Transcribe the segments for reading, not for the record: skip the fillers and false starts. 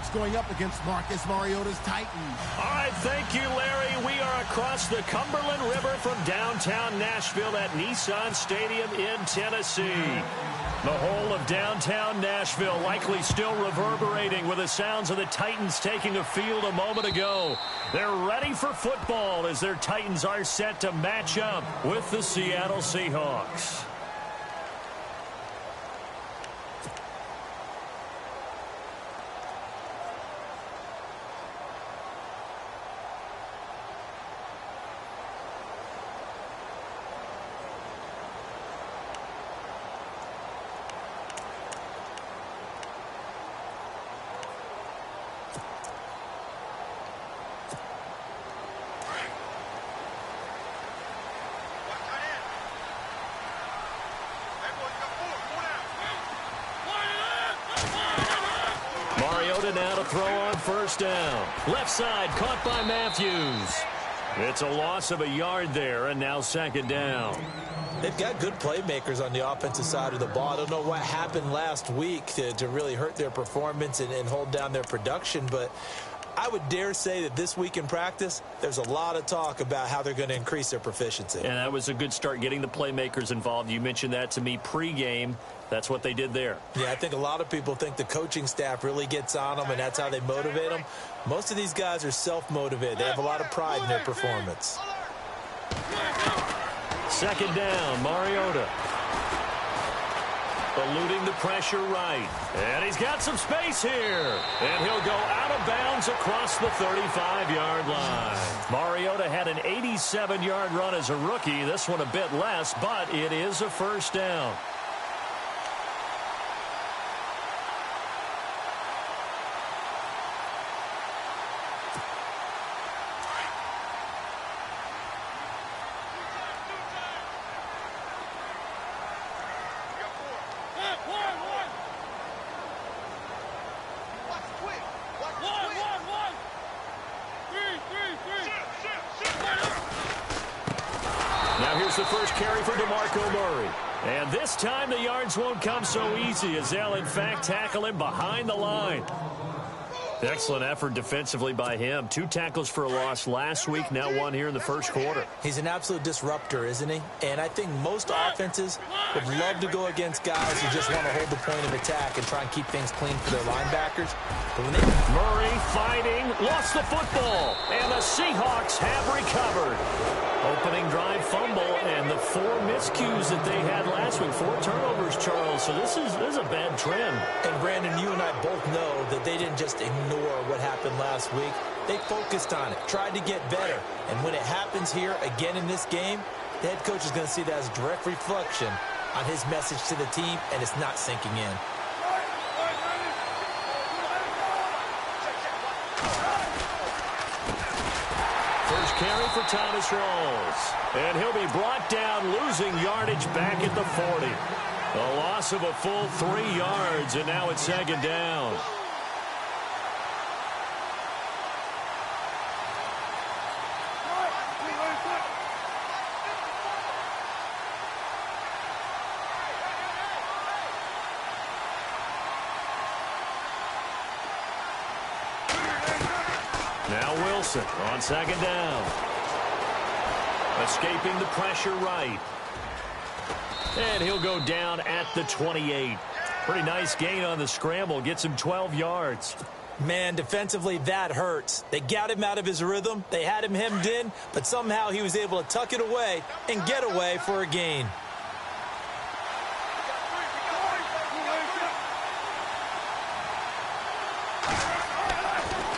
Seahawks going up against Marcus Mariota's Titans. All right, thank you, Larry. We are across the Cumberland River from downtown Nashville at Nissan Stadium in Tennessee. The whole of downtown Nashville likely still reverberating with the sounds of the Titans taking a field a moment ago. They're ready for football as their Titans are set to match up with the Seattle Seahawks. Now to throw on first down. Left side caught by Matthews. It's a loss of a yard there, and now second down. They've got good playmakers on the offensive side of the ball. I don't know what happened last week to really hurt their performance and hold down their production, but I would dare say that this week in practice, there's a lot of talk about how they're going to increase their proficiency. And that was a good start, getting the playmakers involved. You mentioned that to me pregame. That's what they did there. Yeah, I think a lot of people think the coaching staff really gets on them, and that's how they motivate them. Most of these guys are self-motivated. They have a lot of pride in their performance. Second down, Mariota. Eluding the pressure right. And he's got some space here. And he'll go out of bounds across the 35-yard line. Mariota had an 87-yard run as a rookie. This one a bit less, but it is a first down. The first carry for DeMarco Murray. And this time the yards won't come so easy as they'll in fact tackle him behind the line. Excellent effort defensively by him. 2 tackles for a loss last week, now 1 here in the first quarter. He's an absolute disruptor, isn't he? And I think most offenses would love to go against guys who just want to hold the point of attack and try and keep things clean for their linebackers. But when Murray fighting, lost the football, and the Seahawks have recovered. Opening drive fumble and the 4 miscues that they had last week. 4 turnovers, Charles. So this is a bad trend. And Brandon, you and I both know that they didn't just ignore what happened last week. They focused on it, tried to get better. And when it happens here again in this game, the head coach is going to see that as a direct reflection on his message to the team, and it's not sinking in. First carry for Thomas Rawls. And he'll be brought down, losing yardage back at the 40. A loss of a full 3 yards, and now it's second down. Now Wilson on second down. Escaping the pressure right. And he'll go down at the 28. Pretty nice gain on the scramble. Gets him 12 yards. Man, defensively, that hurts. They got him out of his rhythm. They had him hemmed in, but somehow he was able to tuck it away and get away for a gain.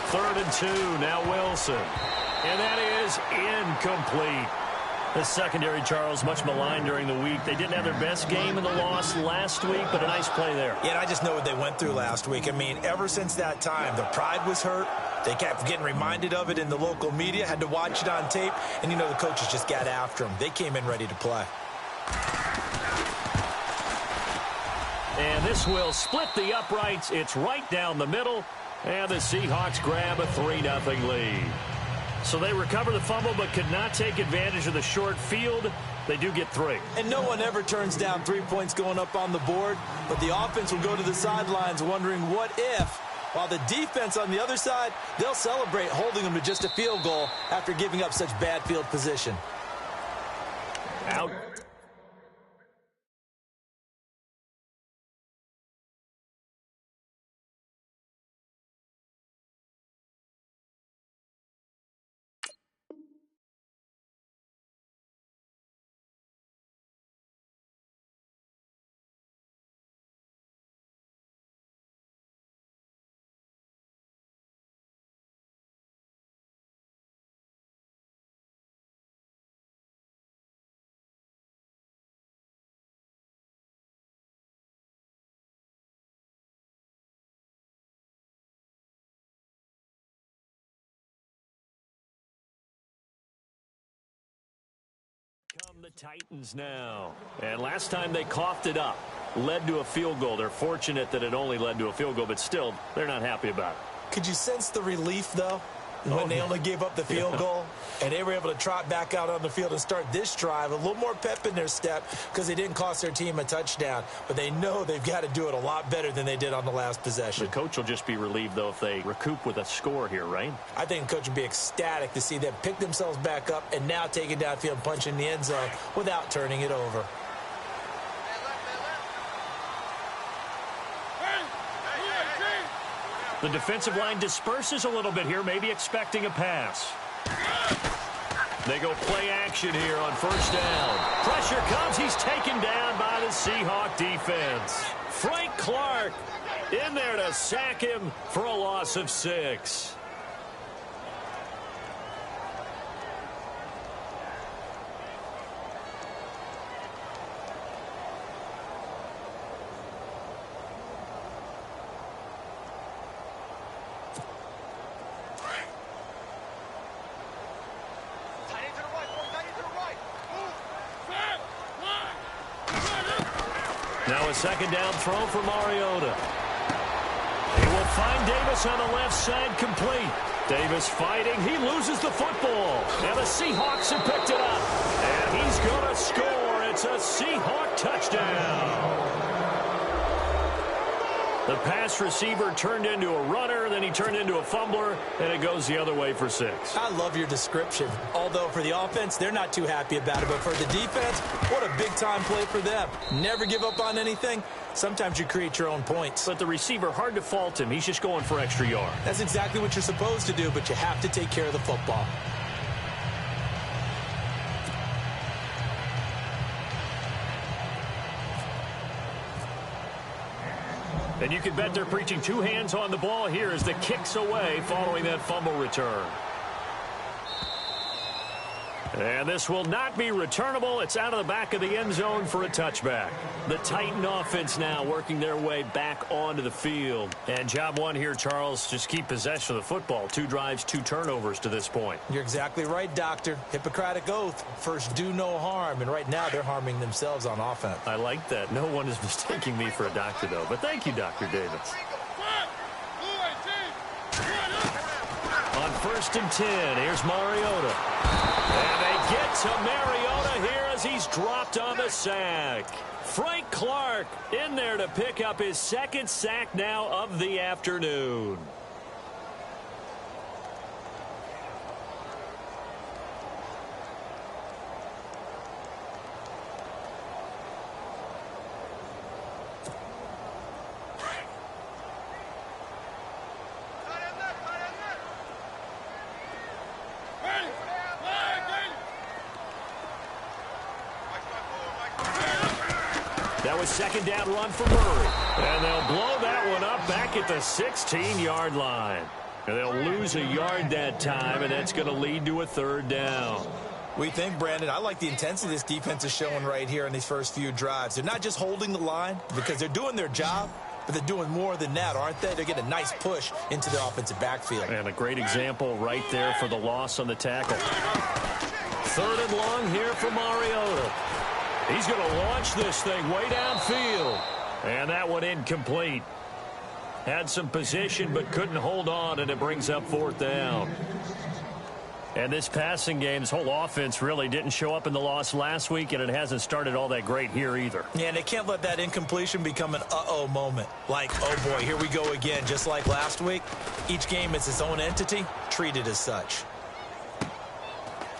Third and 2, now Wilson. And that is incomplete. The secondary, Charles, much maligned during the week. They didn't have their best game in the loss last week, but a nice play there. Yeah, and I just know what they went through last week. I mean, ever since that time, their pride was hurt. They kept getting reminded of it in the local media, had to watch it on tape, and you know the coaches just got after them. They came in ready to play. And this will split the uprights. It's right down the middle. And the Seahawks grab a 3-0 lead. So they recover the fumble but could not take advantage of the short field. They do get 3. And no one ever turns down 3 points going up on the board. But the offense will go to the sidelines wondering what if While the defense on the other side, they'll celebrate holding them to just a field goal after giving up such bad field position. Out. Come the Titans now. And last time they coughed it up, led to a field goal. They're fortunate that it only led to a field goal, but still, they're not happy about it. Could you sense the relief, though, when they only gave up the field goal? And they were able to trot back out on the field and start this drive. A little more pep in their step because they didn't cost their team a touchdown. But they know they've got to do it a lot better than they did on the last possession. The coach will just be relieved, though, if they recoup with a score here, right? I think the coach would be ecstatic to see them pick themselves back up and now take it downfield and punch in the end zone without turning it over. The defensive line disperses a little bit here, maybe expecting a pass. They go play action here on first down. Pressure comes. He's taken down by the Seahawk defense. Frank Clark in there to sack him for a loss of 6. Now a second down throw for Mariota. He will find Davis on the left side, complete. Davis fighting. He loses the football. And the Seahawks have picked it up. And he's going to score. It's a Seahawk touchdown. The pass receiver turned into a runner, then he turned into a fumbler, and it goes the other way for 6. I love your description. Although for the offense, they're not too happy about it. But for the defense, what a big-time play for them. Never give up on anything. Sometimes you create your own points. But the receiver, hard to fault him. He's just going for extra yards. That's exactly what you're supposed to do, but you have to take care of the football. And you can bet they're preaching 2 hands on the ball here as the kick's away following that fumble return. And this will not be returnable. It's out of the back of the end zone for a touchback. The Titan offense now working their way back onto the field. And job one here, Charles, just keep possession of the football. 2 drives, 2 turnovers to this point. You're exactly right, Doctor. Hippocratic oath. First, do no harm. And right now, they're harming themselves on offense. I like that. No one is mistaking me for a doctor, though. But thank you, Dr. Davis. On first and 10, here's Mariota. And they get to Mariota here as he's dropped on the sack. Frank Clark in there to pick up his 2nd sack now of the afternoon. That was 2nd down run for Murray. And they'll blow that one up back at the 16-yard line. And they'll lose a yard that time, and that's going to lead to a 3rd down. We think, Brandon, I like the intensity this defense is showing right here in these first few drives. They're not just holding the line because they're doing their job, but they're doing more than that, aren't they? They're getting a nice push into the offensive backfield. And a great example right there for the loss on the tackle. 3rd and long here for Mariota. He's going to launch this thing way downfield. And that one incomplete. Had some position but couldn't hold on, and it brings up 4th down. And this passing game, this whole offense really didn't show up in the loss last week, and it hasn't started all that great here either. Yeah, and they can't let that incompletion become an uh-oh moment. Like, oh boy, here we go again, just like last week. Each game is its own entity, treated as such.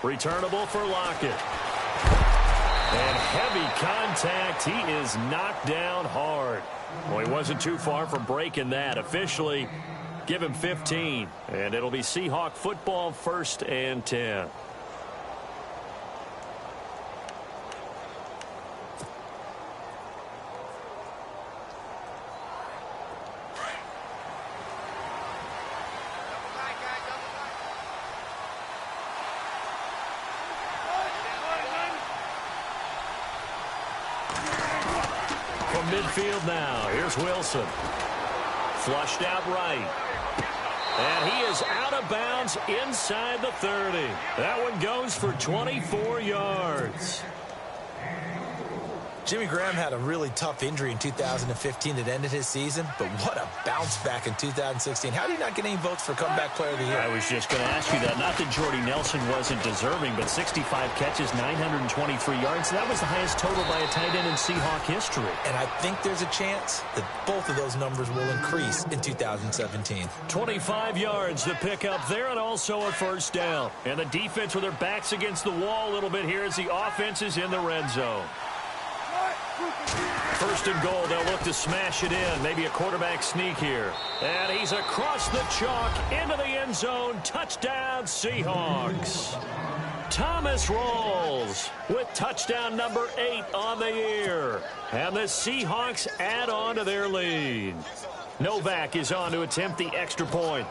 Returnable for Lockett. And heavy contact. He is knocked down hard. Well, he wasn't too far from breaking that. Officially, give him 15. And it'll be Seahawk football, 1st and 10. From midfield now, here's Wilson. Flushed out right. And he is out of bounds inside the 30. That one goes for 24 yards. Jimmy Graham had a really tough injury in 2015 that ended his season, but what a bounce back in 2016. How did he not get any votes for comeback player of the year? I was just going to ask you that. Not that Jordy Nelson wasn't deserving, but 65 catches, 923 yards. That was the highest total by a tight end in Seahawk history. And I think there's a chance that both of those numbers will increase in 2017. 25 yards to pick up there, and also a 1st down. And the defense with their backs against the wall a little bit here as the offense is in the red zone. 1st and goal, they'll look to smash it in. Maybe a quarterback sneak here. And he's across the chalk into the end zone. Touchdown, Seahawks. Thomas Rawls with touchdown number 8 on the year. And the Seahawks add on to their lead. Novak is on to attempt the extra point.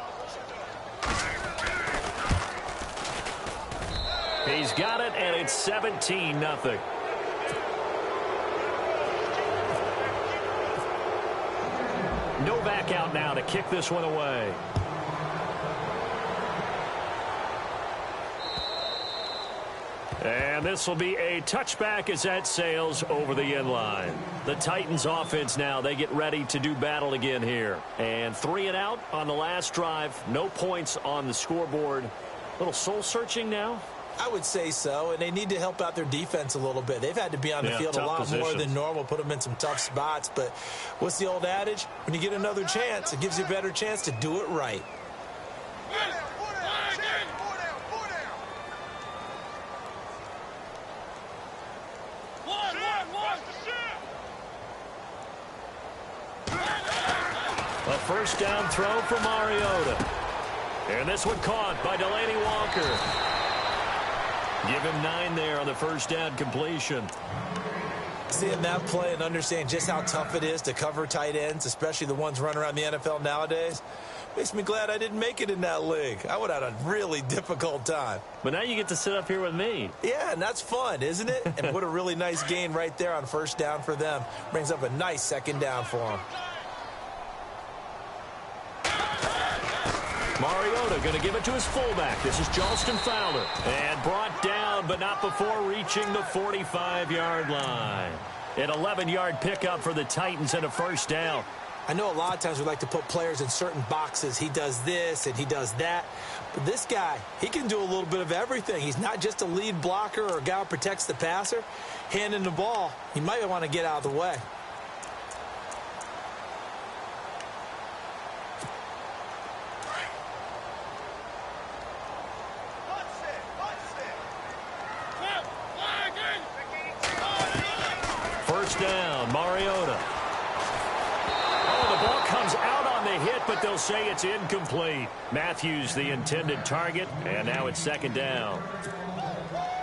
He's got it, and it's 17-0. Novak out now to kick this one away. And this will be a touchback as that sails over the end line. The Titans offense now, they get ready to do battle again here. And 3 and out on the last drive. No points on the scoreboard. A little soul-searching now. I would say so, and they need to help out their defense a little bit. They've had to be on the field a lot more than normal, put them in some tough spots. But what's the old adage? When you get another chance, it gives you a better chance to do it right. A 1st down throw for Mariota. And this one caught by Delaney Walker. Give him 9 there on the 1st down completion. Seeing that play and understanding just how tough it is to cover tight ends, especially the ones running around the NFL nowadays, makes me glad I didn't make it in that league. I would have had a really difficult time. But now you get to sit up here with me. Yeah, and that's fun, isn't it? And what a really nice gain right there on 1st down for them. Brings up a nice 2nd down for them. Mariota going to give it to his fullback. This is Johnston Fowler. And brought down, but not before reaching the 45-yard line. An 11-yard pickup for the Titans and a 1st down. I know a lot of times we like to put players in certain boxes. He does this and he does that. But this guy, he can do a little bit of everything. He's not just a lead blocker or a guy who protects the passer. Handing the ball, he might want to get out of the way. Down, Mariota. Oh, the ball comes out on the hit, but they'll say it's incomplete. Matthews, the intended target, and now it's 2nd down.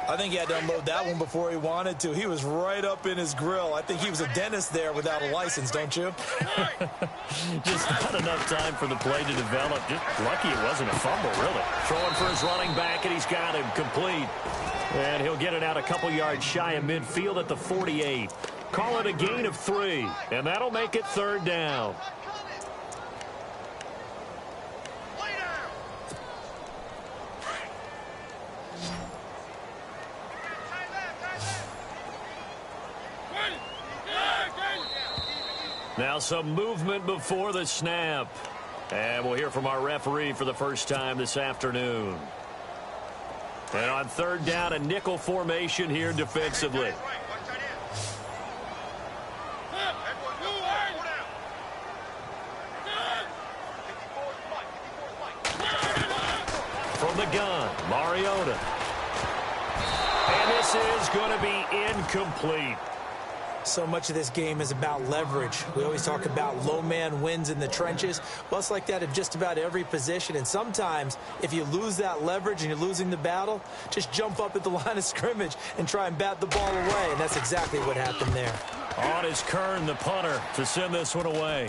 I think he had to unload that one before he wanted to. He was right up in his grill. I think he was a dentist there without a license, don't you? Just not enough time for the play to develop. Just lucky it wasn't a fumble, really. Throwing for his running back, and he's got him complete. And he'll get it out a couple yards shy of midfield at the 48. Call it a gain of 3, and that'll make it 3rd down. Now some movement before the snap. And we'll hear from our referee for the first time this afternoon. And on third down, a nickel formation here defensively. From the gun, Mariota. And this is going to be incomplete. So much of this game is about leverage. We always talk about low man wins in the trenches. Well, it's like that in just about every position. And sometimes, if you lose that leverage and you're losing the battle, just jump up at the line of scrimmage and try and bat the ball away. And that's exactly what happened there. On is Kern, the punter, to send this one away.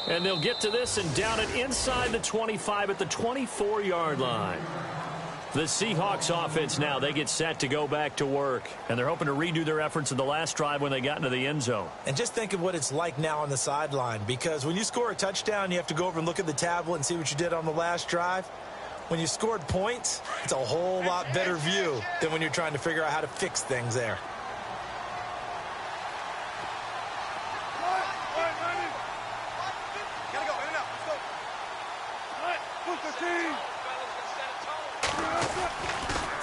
And they'll get to this and down it inside the 25 at the 24-yard line. The Seahawks offense now, they get set to go back to work. And they're hoping to redo their efforts in the last drive when they got into the end zone. And just think of what it's like now on the sideline. Because when you score a touchdown, you have to go over and look at the tablet and see what you did on the last drive. When you scored points, it's a whole lot better view than when you're trying to figure out how to fix things there.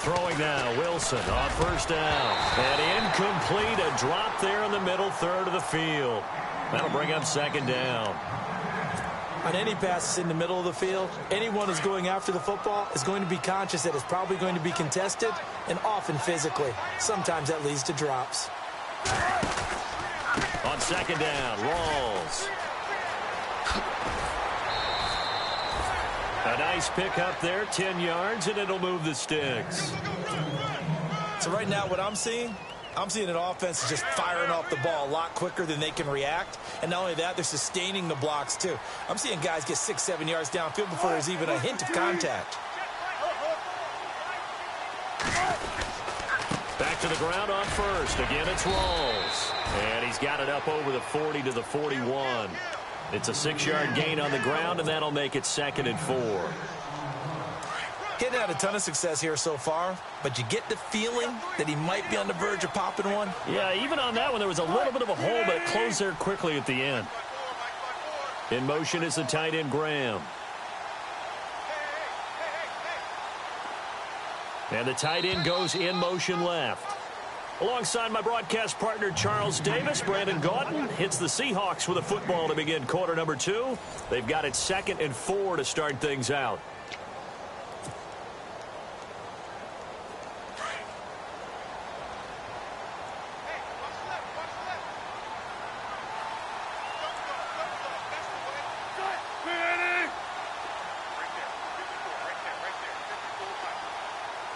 Throwing now, Wilson on first down. And incomplete, a drop there in the middle third of the field. That'll bring up second down. On any passes in the middle of the field, anyone who's going after the football is going to be conscious that it's probably going to be contested and often physically. Sometimes that leads to drops. On second down, Rawls. A nice pickup there, 10 yards, and it'll move the sticks. So right now what I'm seeing an offense just firing off the ball a lot quicker than they can react. And not only that, they're sustaining the blocks too. I'm seeing guys get 6-7 yards downfield before there's even a hint of contact. Back to the ground on first. Again, it's Rawls. And he's got it up over the 40 to the 41. It's a 6-yard gain on the ground, and that'll make it 2nd and 4. Getting had a ton of success here so far, but you get the feeling that he might be on the verge of popping one. Yeah, even on that one, there was a little bit of a hole, but it closed there quickly at the end. In motion is the tight end, Graham. And the tight end goes in motion left. Alongside my broadcast partner, Charles Davis, Brandon Gaudin hits the Seahawks with a football to begin quarter number 2. They've got it 2nd and 4 to start things out.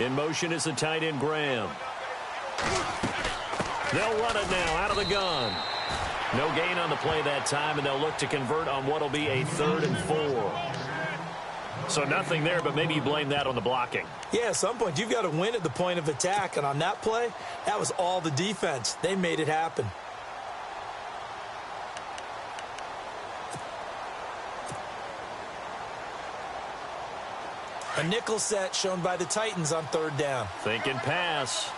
In motion is the tight end, Graham. They'll run it now out of the gun. No gain on the play that time, and they'll look to convert on what will be a 3rd and 4. So nothing there, but maybe you blame that on the blocking. Yeah, at some point you've got to win at the point of attack, and on that play, that was all the defense. They made it happen. A nickel set shown by the Titans on third down. Thinking pass.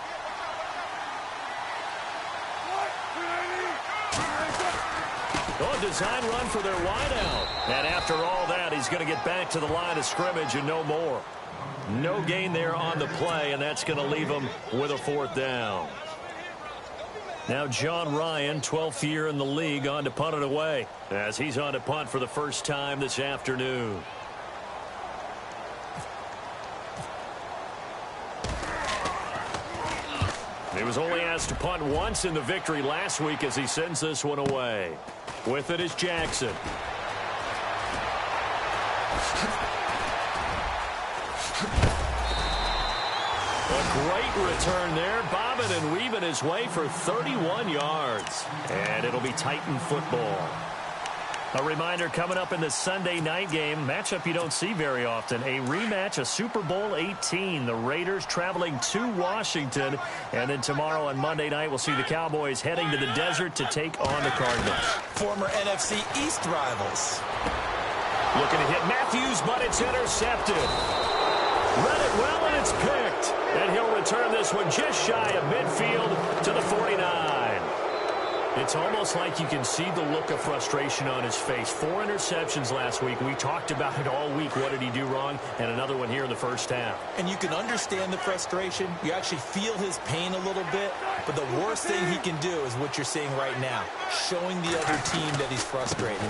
Oh, design run for their wideout. And after all that, he's going to get back to the line of scrimmage and no more. No gain there on the play, and that's going to leave him with a 4th down. Now John Ryan, 12th year in the league, on to punt it away, as he's on to punt for the first time this afternoon. He was only asked to punt once in the victory last week as he sends this one away. With it is Jackson. A great return there, bobbing and weaving his way for 31 yards. And it'll be Titan football. A reminder coming up in the Sunday night game, matchup you don't see very often, a rematch of Super Bowl 18. The Raiders traveling to Washington, and then tomorrow on Monday night we'll see the Cowboys heading to the desert to take on the Cardinals. Former NFC East rivals. Looking to hit Matthews, but it's intercepted. Read it well, and it's picked. And he'll return this one just shy of midfield to the 49. It's almost like you can see the look of frustration on his face. 4 interceptions last week. We talked about it all week. What did he do wrong? And another one here in the first half. And you can understand the frustration. You actually feel his pain a little bit. But the worst thing he can do is what you're seeing right now, showing the other team that he's frustrated.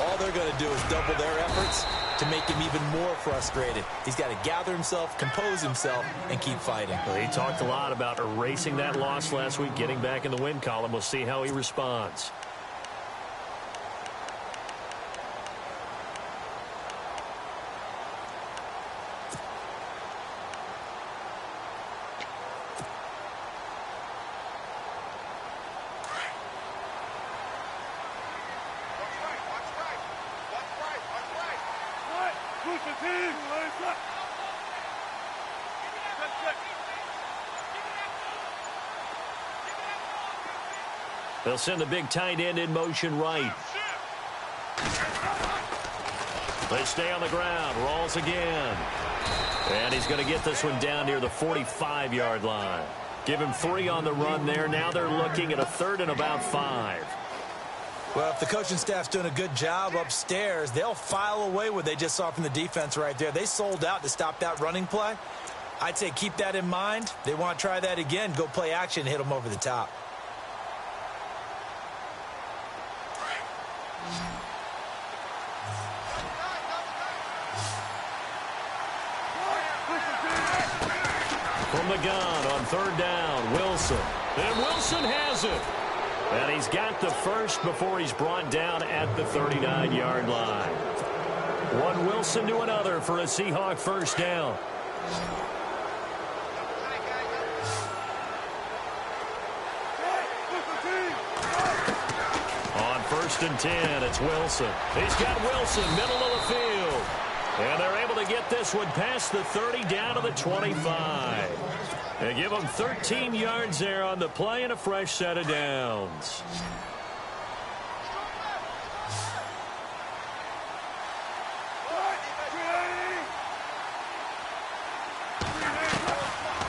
All they're going to do is double their efforts to make him even more frustrated. He's got to gather himself, compose himself, and keep fighting. Well, he talked a lot about erasing that loss last week, getting back in the win column. We'll see how he responds. They'll send the big tight end in motion right. They stay on the ground. Rolls again. And he's going to get this one down near the 45-yard line. Give him 3 on the run there. Now they're looking at a 3rd and about 5. Well, if the coaching staff's doing a good job upstairs, they'll file away what they just saw from the defense right there. They sold out to stop that running play. I'd say keep that in mind. They want to try that again. Go play action, hit them over the top. From the gun on 3rd down, Wilson. And Wilson has it. And he's got the first before he's brought down at the 39-yard line. One Wilson to another for a Seahawk first down. On 1st and 10, it's Wilson. He's got Wilson, middle of the field. And they're able to get this one past the 30 down to the 25. They give them 13 yards there on the play and a fresh set of downs.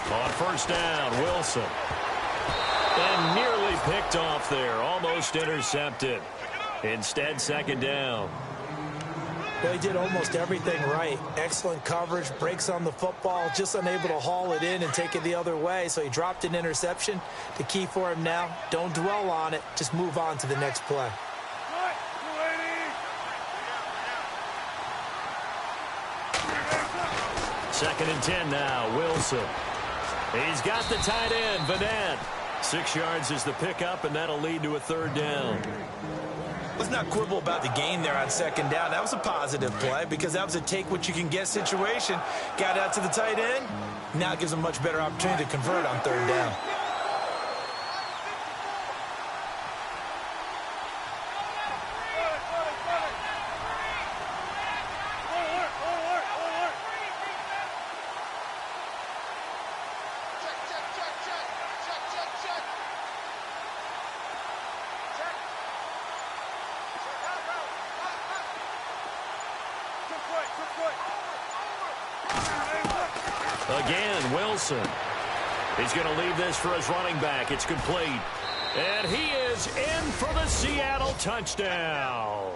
On 1st down, Wilson. And nearly picked off there, almost intercepted. Instead, 2nd down. Well, he did almost everything right. Excellent coverage, breaks on the football, just unable to haul it in and take it the other way. So he dropped an interception. The key for him now, don't dwell on it. Just move on to the next play. Second and 10 now, Wilson. He's got the tight end, Vanette. 6 yards is the pickup, and that'll lead to a 3rd down. Let's not quibble about the gain there on 2nd down. That was a positive play because that was a take-what-you-can-get situation. Got out to the tight end. Now it gives them a much better opportunity to convert on 3rd down. Again, Wilson. He's going to leave this for his running back. It's complete. And he is in for the Seattle touchdown.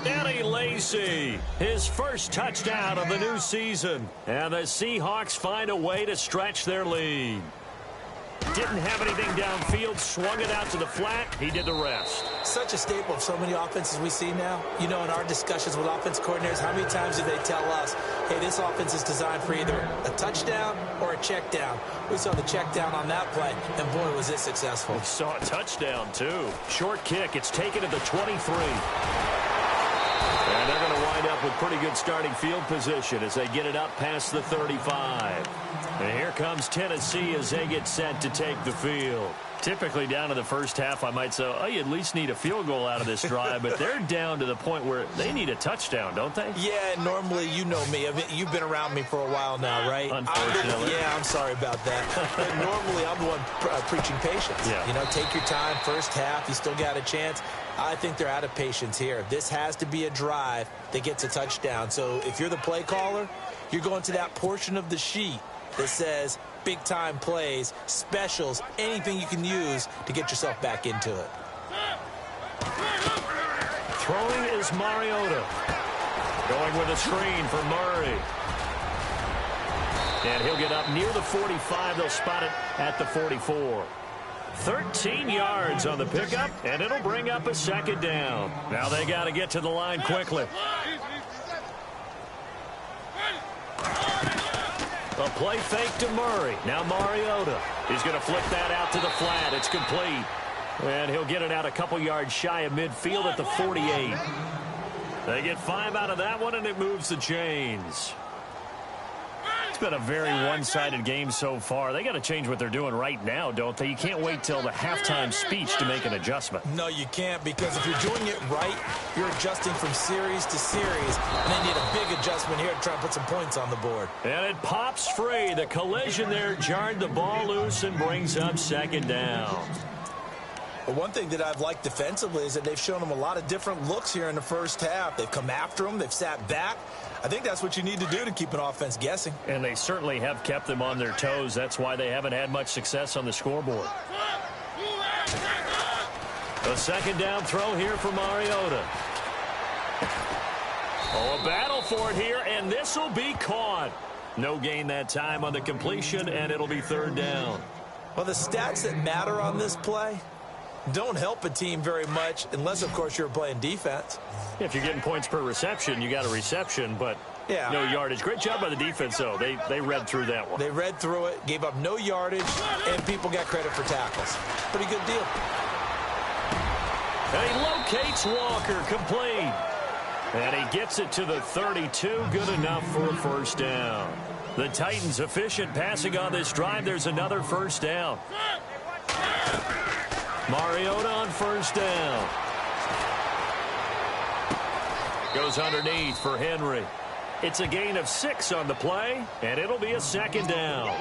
Eddie Lacy, his first touchdown of the new season. And the Seahawks find a way to stretch their lead. Didn't have anything downfield, swung it out to the flat. He did the rest. Such a staple of so many offenses we see now. You know, in our discussions with offense coordinators, how many times do they tell us, hey, this offense is designed for either a touchdown or a check down. We saw the check down on that play, and boy, was it successful. We saw a touchdown, too. Short kick. It's taken to the 23. And they're going to wind up with pretty good starting field position as they get it up past the 35. And here comes Tennessee as they get set to take the field. Typically down in the first half, I might say, oh, you at least need a field goal out of this drive. But they're down to the point where they need a touchdown, don't they? Yeah, normally, you know me. I mean, you've been around me for a while now, right? Unfortunately. I'm sorry about that. But normally, I'm the one preaching patience. Yeah. You know, take your time, first half, you still got a chance. I think they're out of patience here. This has to be a drive that gets a touchdown. So if you're the play caller, you're going to that portion of the sheet that says big-time plays, specials, anything you can use to get yourself back into it. Throwing is Mariota. Going with a screen for Murray. And he'll get up near the 45. They'll spot it at the 44. 13 yards on the pickup, and it'll bring up a second down. Now they got to get to the line quickly. A play fake to Murray. Now Mariota. He's going to flip that out to the flat. It's complete. And he'll get it out a couple yards shy of midfield at the 48. They get 5 out of that one, and it moves the chains. It's been a very one-sided game so far. They got to change what they're doing right now, don't they? You can't wait till the halftime speech to make an adjustment. No, you can't, because if you're doing it right, you're adjusting from series to series, and they need a big adjustment here to try and put some points on the board. And it pops free. The collision there jarred the ball loose and brings up second down. But one thing that I've liked defensively is that they've shown them a lot of different looks here in the first half. They've come after them. They've sat back. I think that's what you need to do to keep an offense guessing. And they certainly have kept them on their toes. That's why they haven't had much success on the scoreboard. A second down throw here for Mariota. Oh, a battle for it here, and this will be caught. No gain that time on the completion, and it'll be third down. Well, the stats that matter on this play don't help a team very much unless, of course, you're playing defense. If you're getting points per reception, you got a reception, but no yardage. Great job by the defense, though. They read through that one. They read through it, gave up no yardage, and people got credit for tackles. Pretty good deal. And he locates Walker, complete. And he gets it to the 32, good enough for a first down. The Titans efficient passing on this drive. There's another first down. Mariota on first down. Goes underneath for Henry. It's a gain of 6 on the play, and it'll be a second down.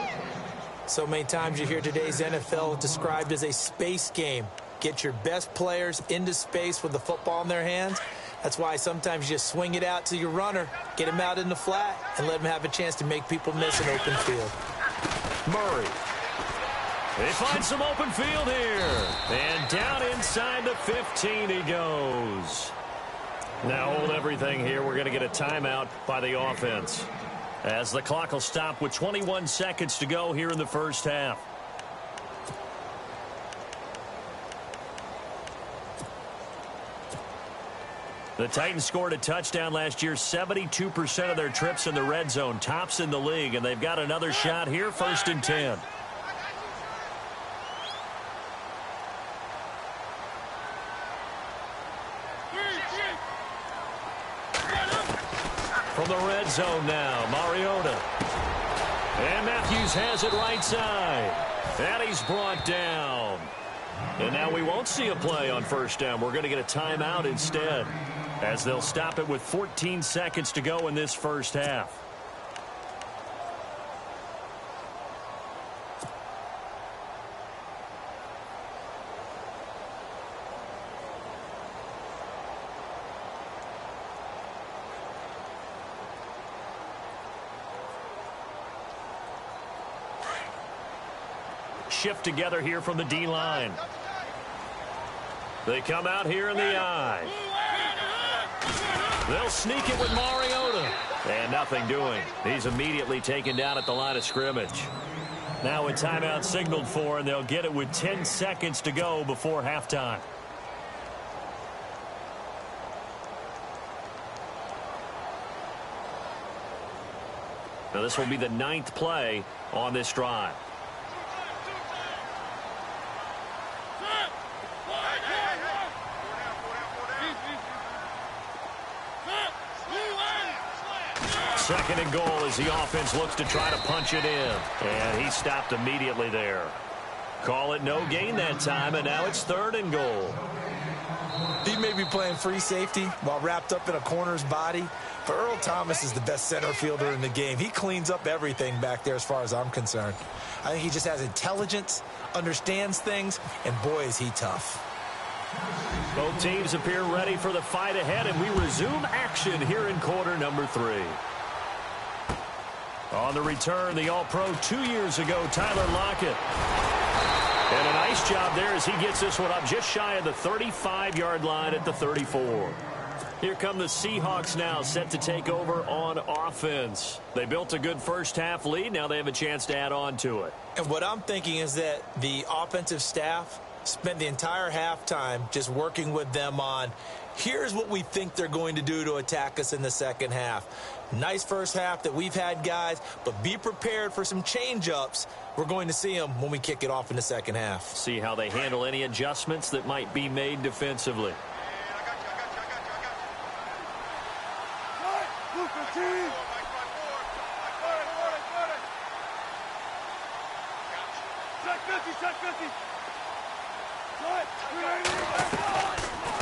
So many times you hear today's NFL described as a space game. Get your best players into space with the football in their hands. That's why sometimes you just swing it out to your runner, get him out in the flat, and let him have a chance to make people miss an open field. Murray. They find some open field here. And down inside the 15 he goes. Now hold everything here. We're going to get a timeout by the offense, as the clock will stop with 21 seconds to go here in the first half. The Titans scored a touchdown last year, 72% of their trips in the red zone, tops in the league, and they've got another shot here, 1st and 10. From the red zone now, Mariota. And Matthews has it right side. And he's brought down. And now we won't see a play on first down. We're going to get a timeout instead, as they'll stop it with 14 seconds to go in this first half. Shift together here from the D-line. They come out here in the I. They'll sneak it with Mariota. And nothing doing. He's immediately taken down at the line of scrimmage. Now a timeout signaled for, and they'll get it with 10 seconds to go before halftime. Now this will be the 9th play on this drive. Second and goal as the offense looks to try to punch it in. And he stopped immediately there. Call it no gain that time, and now it's 3rd and goal. He may be playing free safety while wrapped up in a corner's body, but Earl Thomas is the best center fielder in the game. He cleans up everything back there as far as I'm concerned. I think he just has intelligence, understands things, and boy, is he tough. Both teams appear ready for the fight ahead, and we resume action here in quarter number 3. On the return, the All-Pro 2 years ago, Tyler Lockett. And a nice job there as he gets this one up just shy of the 35-yard line at the 34. Here come the Seahawks now, set to take over on offense. They built a good first-half lead. Now they have a chance to add on to it. And what I'm thinking is that the offensive staff spent the entire halftime just working with them on, here's what we think they're going to do to attack us in the second half. Nice first half that we've had, guys, but be prepared for some change-ups. We're going to see them when we kick it off in the second half. See how they handle any adjustments that might be made defensively.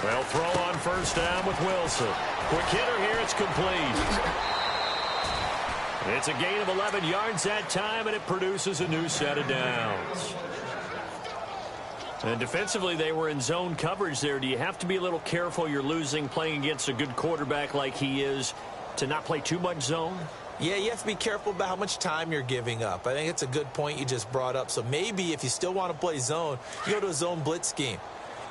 Well, throw on first down with Wilson. Quick hitter here, it's complete. It's a gain of 11 yards that time, and it produces a new set of downs. And defensively, they were in zone coverage there. Do you have to be a little careful? You're losing playing against a good quarterback like he is to not play too much zone? Yeah, you have to be careful about how much time you're giving up. I think it's a good point you just brought up. So maybe if you still want to play zone, you go to a zone blitz scheme.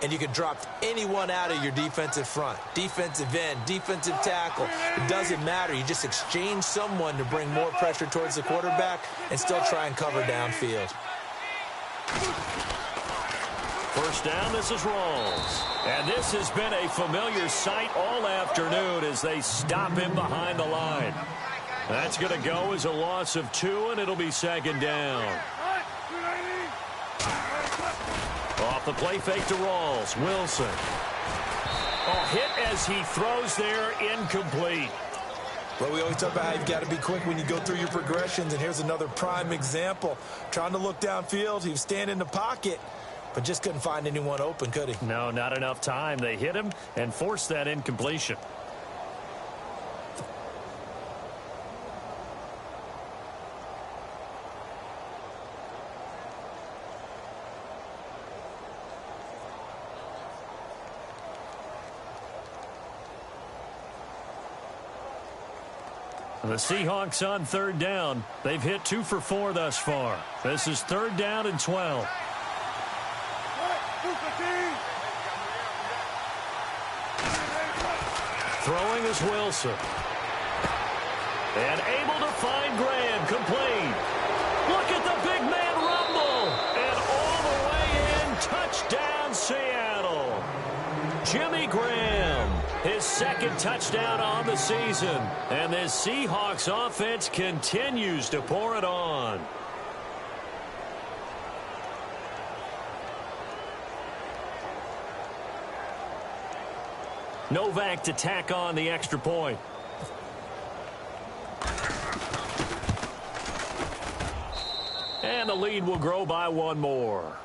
And you can drop anyone out of your defensive front, defensive end, defensive tackle. It doesn't matter. You just exchange someone to bring more pressure towards the quarterback and still try and cover downfield. First down, this is Rawls. And this has been a familiar sight all afternoon as they stop him behind the line. That's going to go as a loss of 2, and it'll be second down. Off the play fake to Rawls. Wilson. Oh, hit as he throws there, incomplete. Well, we always talk about how you've got to be quick when you go through your progressions, and here's another prime example. Trying to look downfield, he was standing in the pocket, but just couldn't find anyone open, could he? No, not enough time. They hit him and forced that incompletion. The Seahawks on third down. They've hit 2 for 4 thus far. This is third down and 12. Throwing is Wilson. And able to find Graham, complete. Look at the big man rumble. And all the way in, touchdown Seattle. Jimmy Graham, his second touchdown on the season. And this Seahawks offense continues to pour it on. Novak to tack on the extra point. And the lead will grow by 1 more.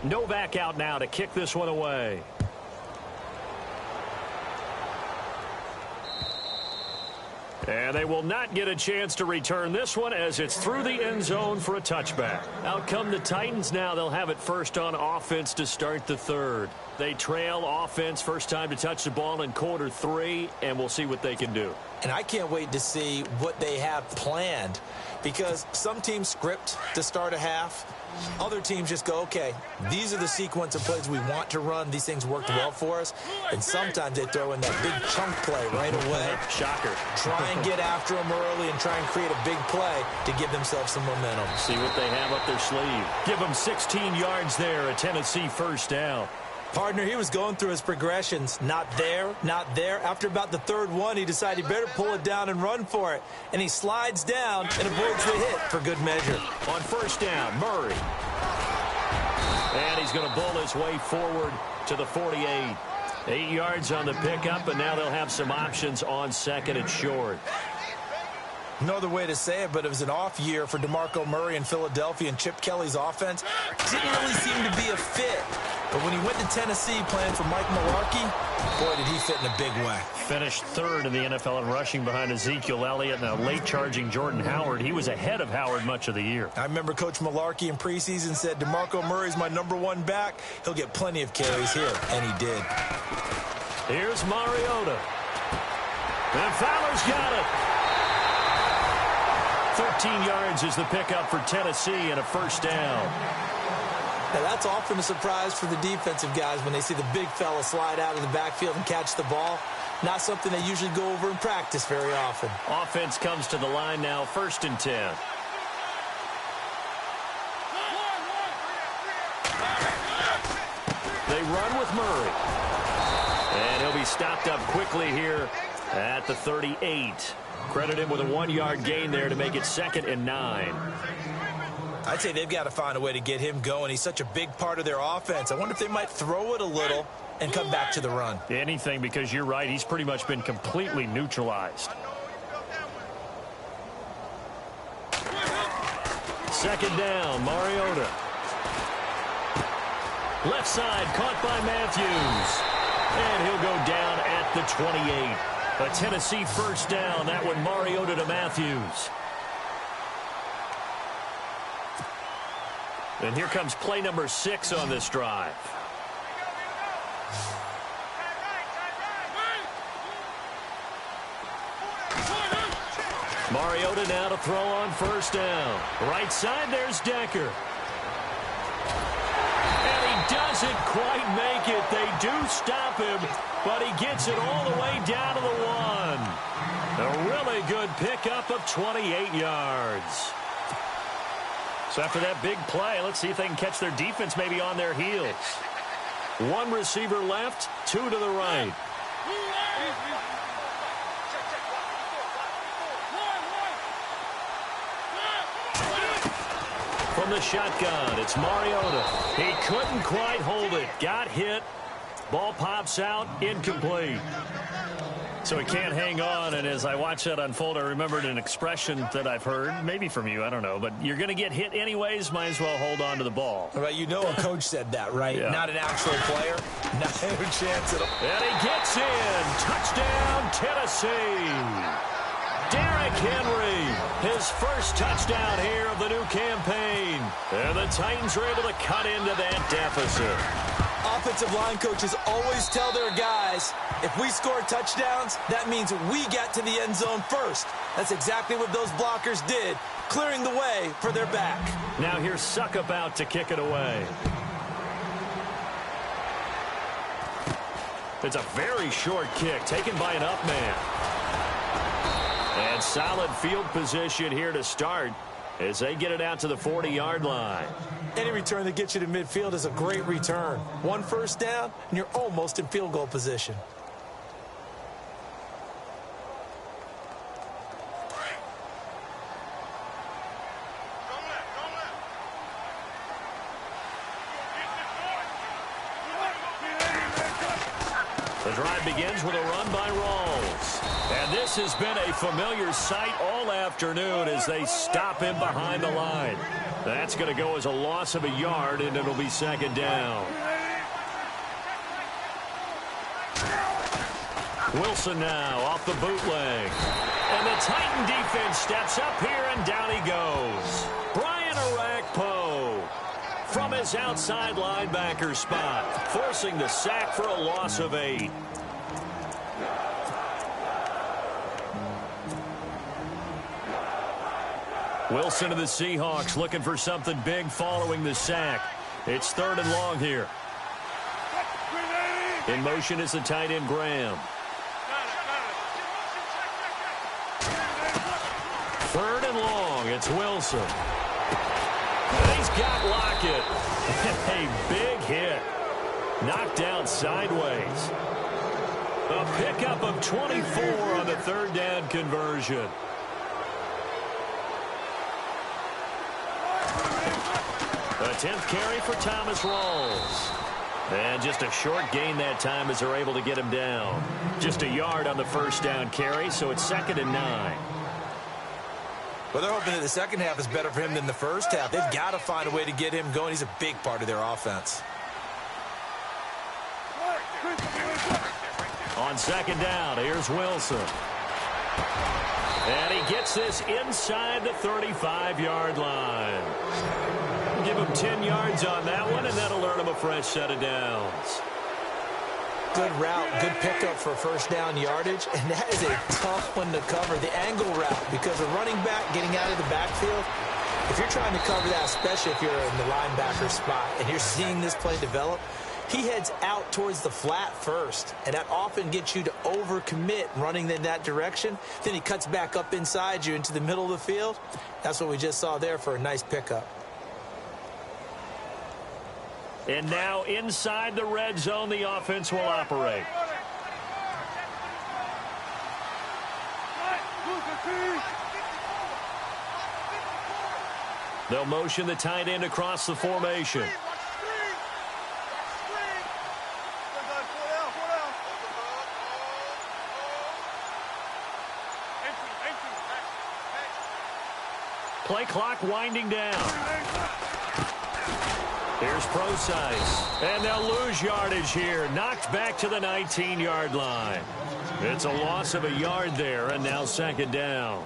Novak out now to kick this one away. And they will not get a chance to return this one as it's through the end zone for a touchback. Out come the Titans now. They'll have it first on offense to start the third. They trail offense first time to touch the ball in quarter 3, and we'll see what they can do. And I can't wait to see what they have planned, because some teams script to start a half. Other teams just go, okay, these are the sequence of plays we want to run. These things worked well for us. And sometimes they throw in that big chunk play right away. Shocker. Try and get after them early and try and create a big play to give themselves some momentum. See what they have up their sleeve. Give them 16 yards there, a Tennessee first down. Partner, he was going through his progressions. Not there, not there. After about the third one, he decided he better pull it down and run for it. And he slides down and avoids the hit for good measure. On first down, Murray. And he's going to bull his way forward to the 48. 8 yards on the pickup, and now they'll have some options on second and short. No other way to say it, but it was an off year for DeMarco Murray in Philadelphia, and Chip Kelly's offense didn't really seem to be a fit. But when he went to Tennessee playing for Mike Mularkey, boy, did he fit in a big way. Finished third in the NFL in rushing behind Ezekiel Elliott and a late-charging Jordan Howard. He was ahead of Howard much of the year. I remember Coach Mularkey in preseason said, DeMarco Murray's my #1 back. He'll get plenty of carries here, and he did. Here's Mariota. And Fowler's got it. 13 yards is the pickup for Tennessee and a first down. Now, that's often a surprise for the defensive guys when they see the big fella slide out of the backfield and catch the ball. Not something they usually go over in practice very often. Offense comes to the line now, 1st and 10. They run with Murray. And he'll be stopped up quickly here at the 38. Credit him with a 1-yard gain there to make it 2nd and 9. I'd say they've got to find a way to get him going. He's such a big part of their offense. I wonder if they might throw it a little and come back to the run. Anything, because you're right. He's pretty much been completely neutralized. 2nd down, Mariota. Left side, caught by Matthews. And he'll go down at the 28. A Tennessee first down. That one, Mariota to Matthews. And here comes play number 6 on this drive. Mariota now to throw on first down. Right side, there's Decker. And he doesn't quite make it. They do stop him, but he gets it all the way down to the 1. A really good pickup of 28 yards. So after that big play, let's see if they can catch their defense maybe on their heels. 1 receiver left, 2 to the right. From the shotgun, it's Mariota. He couldn't quite hold it. Got hit. Ball pops out, incomplete. So he can't hang on, and as I watch that unfold, I remembered an expression that I've heard, maybe from you, I don't know, but you're going to get hit anyways, might as well hold on to the ball. Right, you know a coach said that, right? Yeah. Not an actual player. Not a chance at all. And he gets in. Touchdown, Tennessee. Derrick Henry, his first touchdown here of the new campaign. And the Titans are able to cut into that deficit. Offensive line coaches always tell their guys, if we score touchdowns, that means we get to the end zone first. That's exactly what those blockers did, clearing the way for their back. Now here's Suckup out to kick it away. It's a very short kick taken by an up man. And solid field position here to start as they get it out to the 40-yard line. Any return that gets you to midfield is a great return. 1 first down, and you're almost in field goal position. The drive begins with a run by Rawls. And this has been a familiar sight all afternoon as they stop him behind the line. That's going to go as a loss of a yard, and it'll be 2nd down. Wilson now off the bootleg. And the Titan defense steps up here, and down he goes. Brian Orakpo from his outside linebacker spot, forcing the sack for a loss of 8. Wilson of the Seahawks looking for something big following the sack. It's 3rd and long here. In motion is the tight end Graham. 3rd and long. It's Wilson. And he's got Lockett. A big hit. Knocked down sideways. A pickup of 24 on the 3rd down conversion. A 10th carry for Thomas Rawls. And just a short gain that time as they're able to get him down. Just a yard on the first down carry, so it's 2nd and 9. Well, they're hoping that the second half is better for him than the first half. They've got to find a way to get him going. He's a big part of their offense. On second down, here's Wilson. And he gets this inside the 35-yard line. Give him 10 yards on that one, and that'll earn him a fresh set of downs. Good route, good pickup for first down yardage, and that is a tough one to cover, the angle route, because a running back getting out of the backfield, if you're trying to cover that, especially if you're in the linebacker spot, and you're seeing this play develop, he heads out towards the flat first, and that often gets you to overcommit running in that direction. Then he cuts back up inside you into the middle of the field. That's what we just saw there for a nice pickup. And now inside the red zone, the offense will operate. They'll motion the tight end across the formation. Play clock winding down. Here's Procise. And they'll lose yardage here. Knocked back to the 19-yard line. It's a loss of a yard there, and now second down.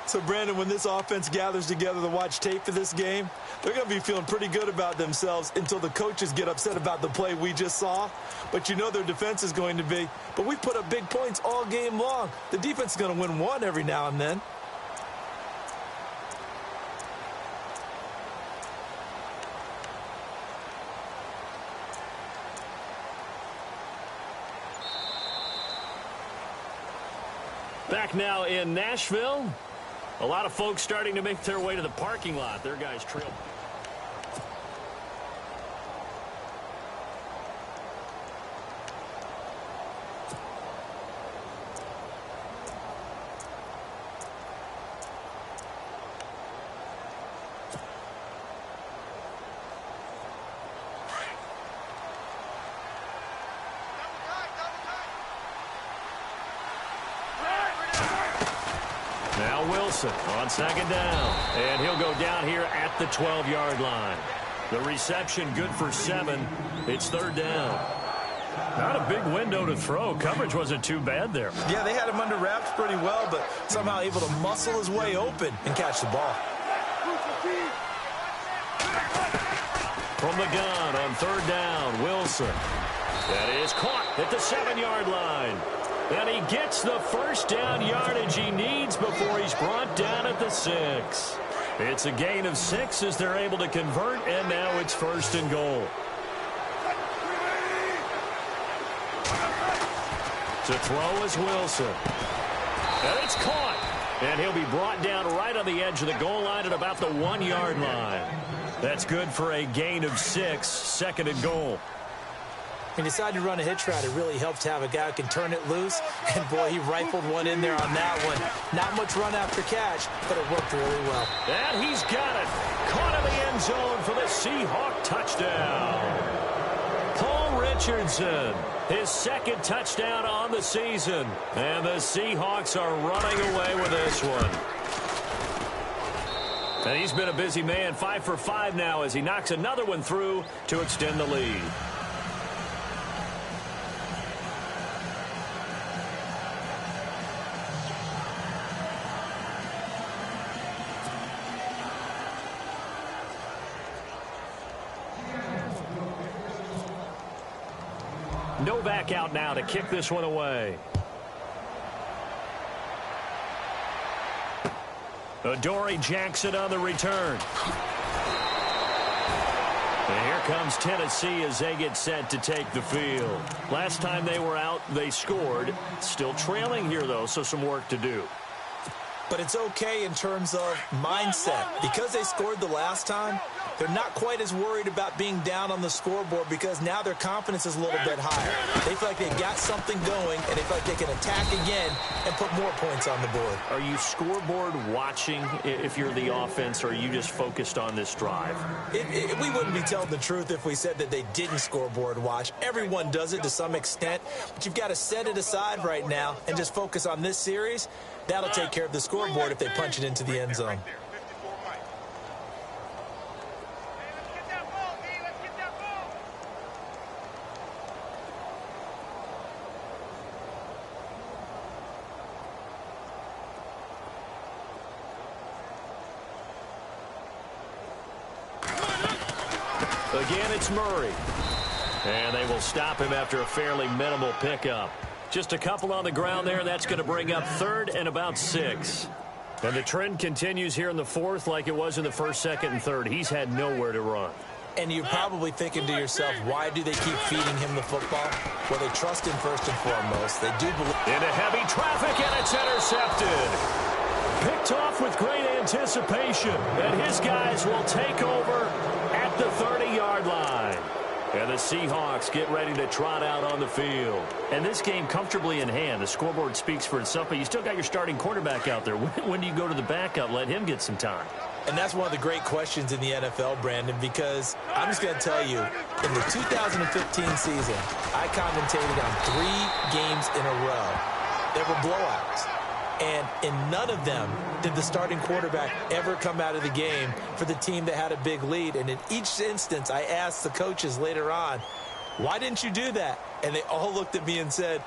So, Brandon, when this offense gathers together to watch tape for this game, they're going to be feeling pretty good about themselves until the coaches get upset about the play we just saw. But you know their defense is going to be. But we put up big points all game long. The defense is going to win one every now and then. Back now in Nashville. A lot of folks starting to make their way to the parking lot. Their guys trail. Now Wilson on second down. And he'll go down here at the 12-yard line. The reception good for 7. It's third down. Not a big window to throw. Coverage wasn't too bad there. Yeah, they had him under wraps pretty well, but somehow able to muscle his way open and catch the ball. From the gun on third down, Wilson. That is caught at the 7-yard line. And he gets the first down yardage he needs before he's brought down at the 6. It's a gain of 6 as they're able to convert, and now it's first and goal. To throw is Wilson. And it's caught. And he'll be brought down right on the edge of the goal line at about the 1-yard line. That's good for a gain of 6, second and goal. He decided to run a hitch route. It really helped to have a guy who can turn it loose. And, boy, he rifled one in there on that one. Not much run after catch, but it worked really well. And he's got it. Caught in the end zone for the Seahawk touchdown. Paul Richardson, his second touchdown on the season. And the Seahawks are running away with this one. And he's been a busy man, 5 for 5 now as he knocks another one through to extend the lead. Novak out now to kick this one away. Adoree Jackson on the return. And here comes Tennessee as they get set to take the field. Last time they were out, they scored. Still trailing here, though, so some work to do. But it's okay in terms of mindset. Because they scored the last time, they're not quite as worried about being down on the scoreboard because now their confidence is a little bit higher. They feel like they've got something going, and they feel like they can attack again and put more points on the board. Are you scoreboard watching if you're the offense, or are you just focused on this drive? We wouldn't be telling the truth if we said that they didn't scoreboard watch. Everyone does it to some extent, but you've got to set it aside right now and just focus on this series That'll take care of the scoreboard if they punch it into the end zone. Again, it's Murray. And they will stop him after a fairly minimal pickup. Just a couple on the ground there. That's going to bring up 3rd and about 6. And the trend continues here in the 4th like it was in the 1st, 2nd, and 3rd. He's had nowhere to run. And you're probably thinking to yourself, why do they keep feeding him the football? Well, they trust him first and foremost. They do believe. Into heavy traffic, and it's intercepted. Picked off with great anticipation. And his guys will take over at the 30-yard line. And the Seahawks get ready to trot out on the field. And this game comfortably in hand. The scoreboard speaks for itself, but you still got your starting quarterback out there. When do you go to the backup? Let him get some time. And that's one of the great questions in the NFL, Brandon, because I'm just going to tell you, in the 2015 season, I commentated on 3 games in a row. There were blowouts. And in none of them did the starting quarterback ever come out of the game for the team that had a big lead. And in each instance, I asked the coaches later on, why didn't you do that? And they all looked at me and said,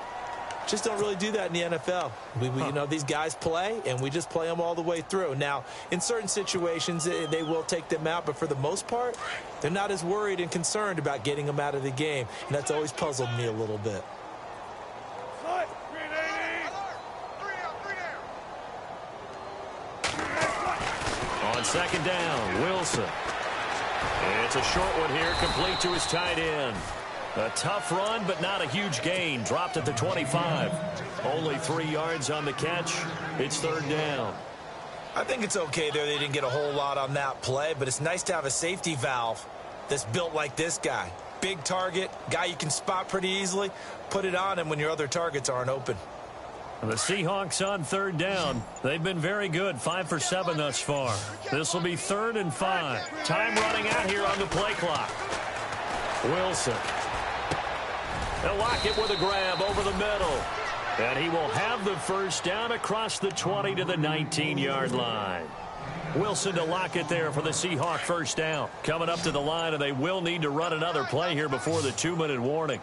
just don't really do that in the NFL. You know, these guys play, and we just play them all the way through. Now, in certain situations, they will take them out, but for the most part, they're not as worried and concerned about getting them out of the game. And that's always puzzled me a little bit. On 2nd down, Wilson. It's a short one here, complete to his tight end. A tough run, but not a huge gain. Dropped at the 25. Only 3 yards on the catch. It's 3rd down. I think it's okay there. They didn't get a whole lot on that play, but it's nice to have a safety valve that's built like this guy. Big target, guy you can spot pretty easily. Put it on him when your other targets aren't open. The Seahawks on 3rd down. They've been very good, 5 for 7 thus far. This will be 3rd and 5. Time running out here on the play clock. Wilson. They'll lock it with a grab over the middle. And he will have the first down across the 20 to the 19-yard line. Wilson to lock it there for the Seahawk first down. Coming up to the line, and they will need to run another play here before the 2-minute warning.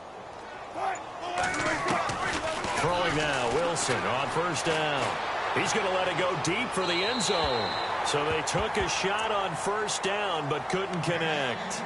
Throwing now, Wilson on 1st down. He's going to let it go deep for the end zone. So they took a shot on 1st down, but couldn't connect.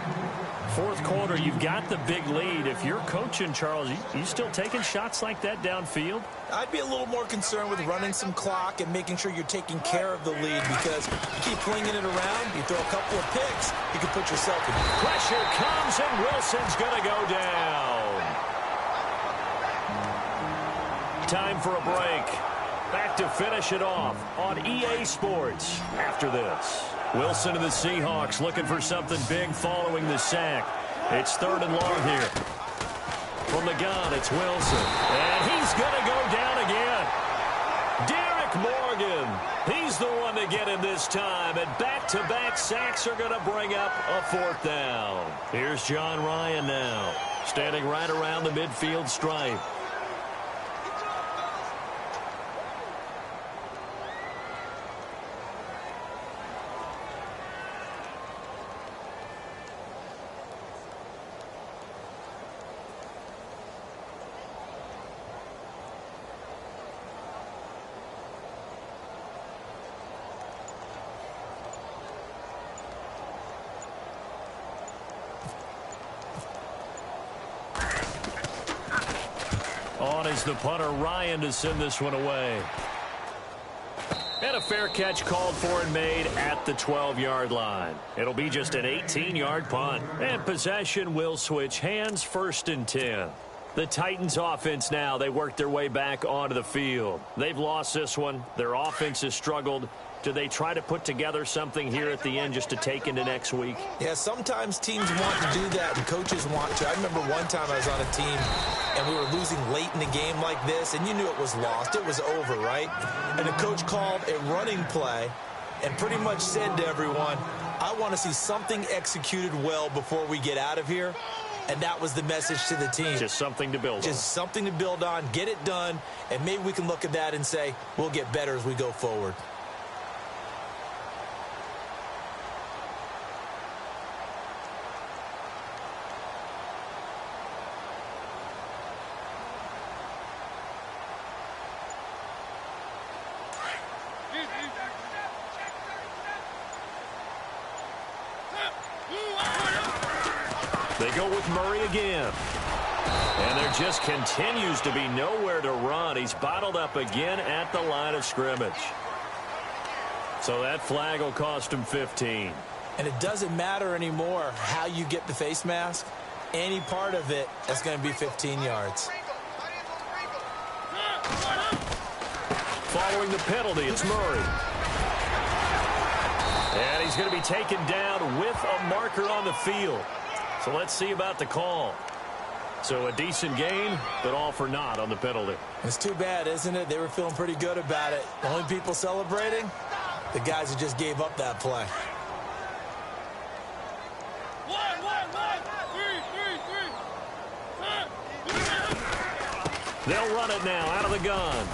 4th quarter, you've got the big lead. If you're coaching, Charles, you still taking shots like that downfield? I'd be a little more concerned with running some clock and making sure you're taking care of the lead, because you keep flinging it around, you throw a couple of picks, you can put yourself in. Pressure comes, and Wilson's going to go down. Time for a break. Back to finish it off on EA Sports after this. Wilson and the Seahawks looking for something big following the sack. It's 3rd and long here. From the gun, it's Wilson. And he's going to go down again. Derek Morgan. He's the one to get him this time. And back-to-back sacks are going to bring up a 4th down. Here's John Ryan now, standing right around the midfield stripe. On is the punter, Ryan, to send this one away. And a fair catch called for and made at the 12-yard line. It'll be just an 18-yard punt. And possession will switch hands, 1st and 10. The Titans offense now, they work their way back onto the field. They've lost this one. Their offense has struggled. Do they try to put together something here at the end just to take into next week? Yeah, sometimes teams want to do that and coaches want to. I remember one time I was on a team and we were losing late in the game like this, and you knew it was lost. It was over, right? And the coach called a running play and pretty much said to everyone, I want to see something executed well before we get out of here. And that was the message to the team. Just something to build on. Just something to build on, get it done, and maybe we can look at that and say, we'll get better as we go forward. They go with Murray again. And there just continues to be nowhere to run. He's bottled up again at the line of scrimmage. So that flag will cost him 15. And it doesn't matter anymore how you get the face mask. Any part of it is going to be 15 yards. Following the penalty, it's Murray. And he's going to be taken down with a marker on the field. So let's see about the call. So a decent gain, but all for naught on the penalty. It's too bad, isn't it? They were feeling pretty good about it. The only people celebrating, the guys who just gave up that play. They'll run it now out of the gun.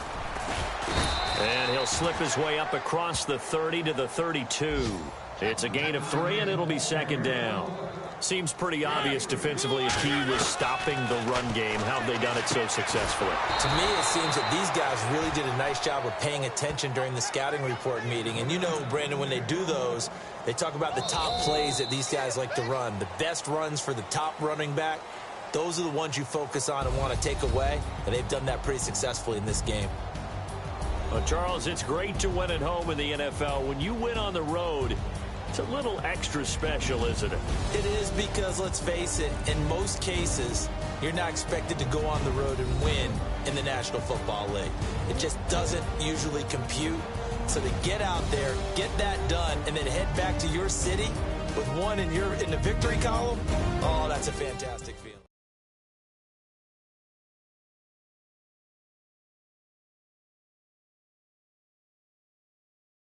And he'll slip his way up across the 30 to the 32. It's a gain of 3, and it'll be second down. Seems pretty obvious defensively a key was stopping the run game. How have they done it so successfully? To me, it seems that these guys really did a nice job of paying attention during the scouting report meeting. And you know, Brandon, when they do those, they talk about the top plays that these guys like to run. The best runs for the top running back, those are the ones you focus on and want to take away. And they've done that pretty successfully in this game. Well, Charles, it's great to win at home in the NFL. When you win on the road, it's a little extra special, isn't it? It is because, let's face it, in most cases, you're not expected to go on the road and win in the National Football League. It just doesn't usually compute. So to get out there, get that done, and then head back to your city with one in the victory column, oh, that's a fantastic feeling.